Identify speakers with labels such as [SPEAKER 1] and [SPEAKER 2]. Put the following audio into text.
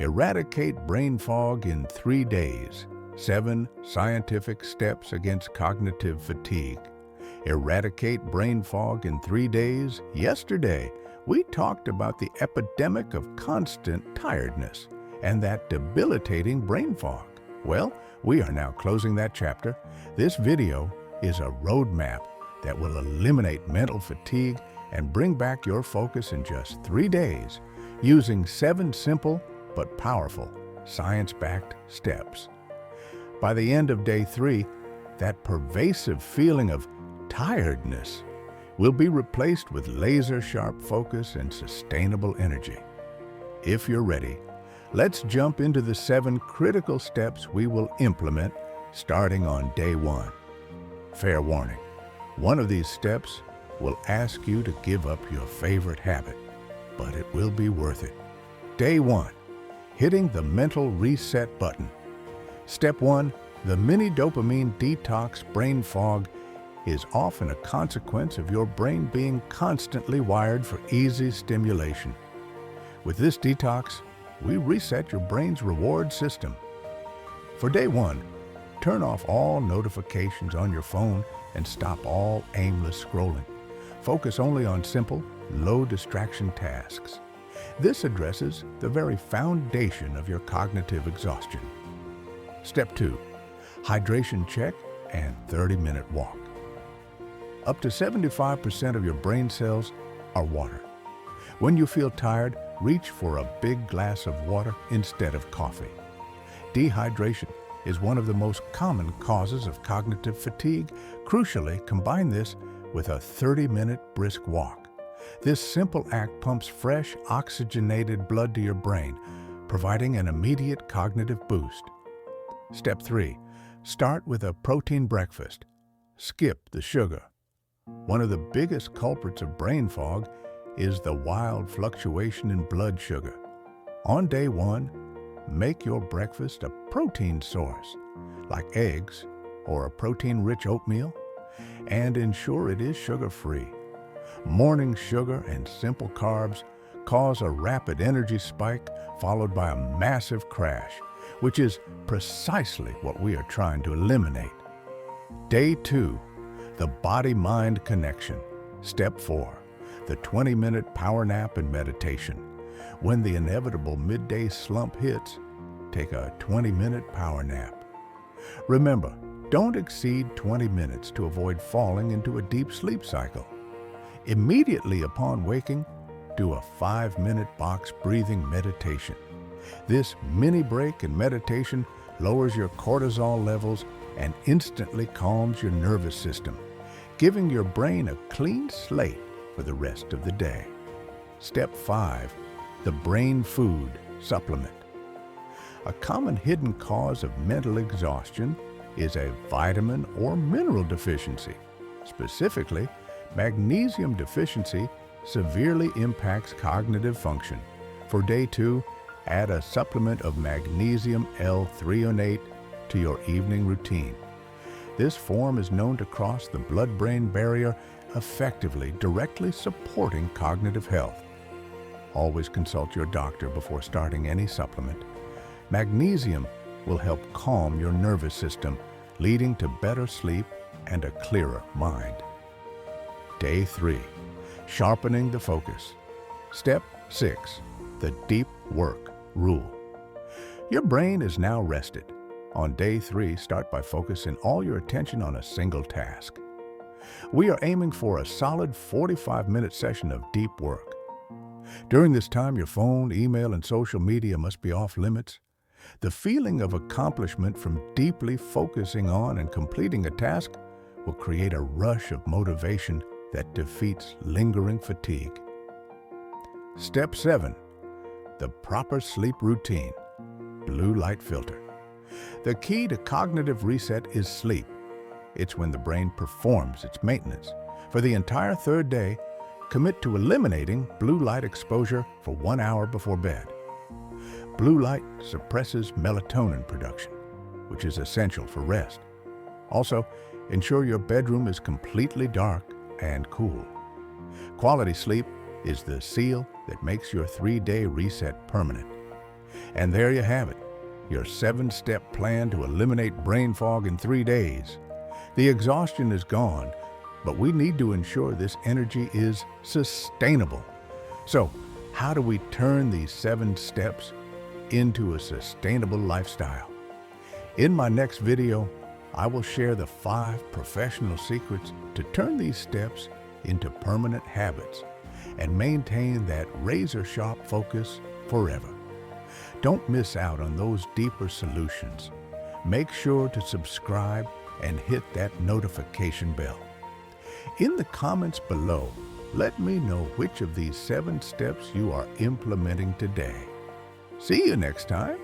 [SPEAKER 1] Eradicate brain fog in 3 days. 7 scientific steps against cognitive fatigue. Eradicate brain fog in 3 days. Yesterday, we talked about the epidemic of constant tiredness and that debilitating brain fog. Well, we are now closing that chapter. This video is a roadmap that will eliminate mental fatigue and bring back your focus in just 3 days using 7 simple but powerful science-backed steps. By the end of day 3, that pervasive feeling of tiredness will be replaced with laser-sharp focus and sustainable energy. If you're ready, let's jump into the 7 critical steps we will implement starting on day 1. Fair warning, one of these steps will ask you to give up your favorite habit, but it will be worth it. Day 1. Hitting the mental reset button. Step 1. The Mini Dopamine Detox brain fog is often a consequence of your brain being constantly wired for easy stimulation. With this detox, we reset your brain's reward system. For day 1, turn off all notifications on your phone and stop all aimless scrolling. Focus only on simple, low-distraction tasks. This addresses the very foundation of your cognitive exhaustion. Step 2. Hydration check and 30-minute walk. Up to 75% of your brain cells are water. When you feel tired, reach for a big glass of water instead of coffee. Dehydration is one of the most common causes of cognitive fatigue. Crucially, combine this with a 30-minute brisk walk. This simple act pumps fresh, oxygenated blood to your brain, providing an immediate cognitive boost. Step 3. Start with a protein breakfast. Skip the sugar. One of the biggest culprits of brain fog is the wild fluctuation in blood sugar. On day 1, make your breakfast a protein source, like eggs or a protein-rich oatmeal, and ensure it is sugar-free. Morning sugar and simple carbs cause a rapid energy spike followed by a massive crash, which is precisely what we are trying to eliminate. Day 2, the body-mind connection. Step 4, the 20-minute power nap and meditation. When the inevitable midday slump hits, take a 20-minute power nap. Remember, don't exceed 20 minutes to avoid falling into a deep sleep cycle. Immediately upon waking, do a 5-minute box breathing meditation. This mini break in meditation lowers your cortisol levels and instantly calms your nervous system, giving your brain a clean slate for the rest of the day. Step 5. The brain food supplement. A common hidden cause of mental exhaustion is a vitamin or mineral deficiency. Specifically, magnesium deficiency severely impacts cognitive function. For day 2, add a supplement of Magnesium L-Threonate to your evening routine. This form is known to cross the blood-brain barrier, effectively directly supporting cognitive health. Always consult your doctor before starting any supplement. Magnesium will help calm your nervous system, leading to better sleep and a clearer mind. Day 3. Sharpening the focus. Step 6. The deep work rule. Your brain is now rested. On day 3, start by focusing all your attention on a single task. We are aiming for a solid 45-minute session of deep work. During this time, your phone, email, and social media must be off limits. The feeling of accomplishment from deeply focusing on and completing a task will create a rush of motivation that defeats lingering fatigue. Step 7. The proper sleep routine. Blue light filter. The key to cognitive reset is sleep. It's when the brain performs its maintenance. For the entire 3rd day, commit to eliminating blue light exposure for 1 hour before bed. Blue light suppresses melatonin production, which is essential for rest. Also, ensure your bedroom is completely dark and cool. Quality sleep is the seal that makes your 3-day reset permanent. And there you have it, your 7-step plan to eliminate brain fog in 3 days. The exhaustion is gone, but we need to ensure this energy is sustainable. So, how do we turn these 7 steps into a sustainable lifestyle? In my next video, I will share the 5 professional secrets to turn these steps into permanent habits and maintain that razor-sharp focus forever. Don't miss out on those deeper solutions. Make sure to subscribe and hit that notification bell. In the comments below, let me know which of these 7 steps you are implementing today. See you next time.